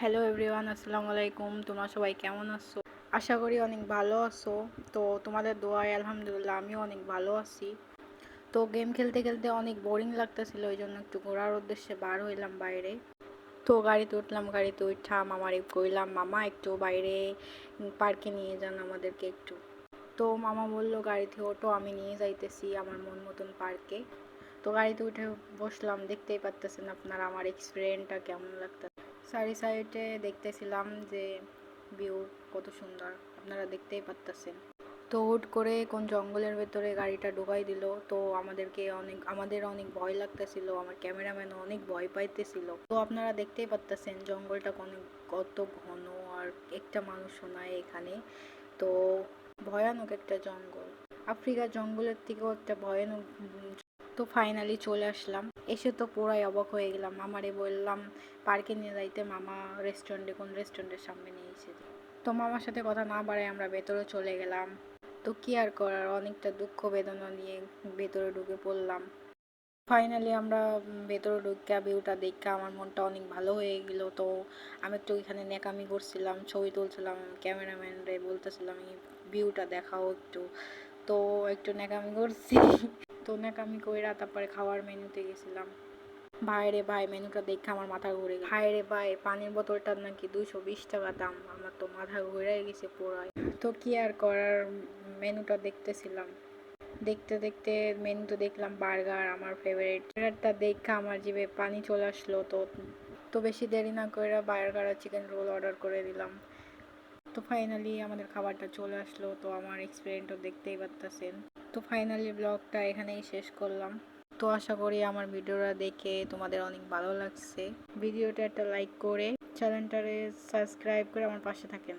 Hello everyone, আসসালামু আলাইকুম। তোমরা সবাই কেমন আছো? আশা করি অনেক ভালো আছো। তো তোমাদের দোয়ায় আলহামদুলিল্লাহ আমিও অনেক ভালো আছি। তো গেম খেলতে খেলতে অনেক বোরিং লাগতেছিল, ওই জন্য একটু ঘোরার উদ্দেশ্যে বার হইলাম বাইরে। তো গাড়িতে উঠলাম, গাড়িতে উঠা মামারে কইলাম, মামা একটু বাইরে পার্কে নিয়ে যান আমাদেরকে একটু। তো মামা বললো গাড়িতে ওঠো, আমি নিয়ে যাইতেছি আমার মন মতন পার্কে। তো গাড়িতে উঠে বসলাম, দেখতেই পারতেছেন আপনারা আমার এক্সপিরিয়েন্সটা কেমন লাগতেছে। সারি সাইডে দেখতেছিলাম যে ভিউ কত সুন্দর, আপনারা দেখতেই পারতেছেন। তো হুট করে কোন জঙ্গলের ভেতরে গাড়িটা ঢুকাই দিল। তো আমাদের অনেক ভয় লাগতেছিল, আমার ক্যামেরাম্যানও অনেক ভয় পাইতেছিল। তো আপনারা দেখতেই পারতেছেন জঙ্গলটা কত ঘন, আর একটা মানুষও নাই এখানে। তো ভয়ানক একটা জঙ্গল, আফ্রিকার জঙ্গলের থেকেও একটা ভয়ানক। তো ফাইনালি চলে আসলাম, এসে তো পুরাই অবাক হয়ে গেলাম। মামারে বললাম পার্কে নিয়ে যাইতে, মামা কোন রেস্টুরেন্টের সামনে নিয়ে এসেছে। তো মামার সাথে কথা না বাড়ায় আমরা ভেতরে চলে গেলাম। তো কি আর করার, অনেকটা দুঃখ বেদনা নিয়ে ভেতরে ঢুকে পড়লাম। ফাইনালি আমরা ভেতরে ঢুকে ভিউটা দেখে আমার মনটা অনেক ভালো হয়ে গেল। তো আমি একটু এখানে নেকামি করছিলাম, ছবি তুলছিলাম, ক্যামেরাম্যানরে বলতেছিলাম এই ভিউটা দেখাও একটু। তো একটু নেকামি করছি। তো নেকামি কইরা তারপরে খাওয়ার মেনুতে গেছিলাম। ভাই রে ভাই, মেনুটা দেখে আমার মাথা ঘুরে গেছে। ভাই রে ভাই, পানির বোতলটার নাকি 220 টাকা দাম, আমার তো মাথা ঘুরে গেছে পুরাই। তো কি আর করার, মেনুটা দেখতেছিলাম, দেখতে দেখতে মেনু তো দেখলাম বার্গার, আমার ফেভারিট। বার্গারটা দেখে আমার জিভে পানি চলে আসলো। তো তো বেশি দেরি না করে বার্গার আর চিকেন রোল অর্ডার করে দিলাম। তো ফাইনালি আমাদের খাবারটা চলে আসলো। তো আমার এক্সপিরিয়েন্সটা দেখতেই পারতেছেন। তো ফাইনালি ব্লগটা এখানেই শেষ করলাম। তো আশা করি আমার ভিডিওটা দেখে তোমাদের অনেক ভালো লাগছে। ভিডিওটা একটা লাইক করে চ্যানেলটারে সাবস্ক্রাইব করে আমার পাশে থাকেন।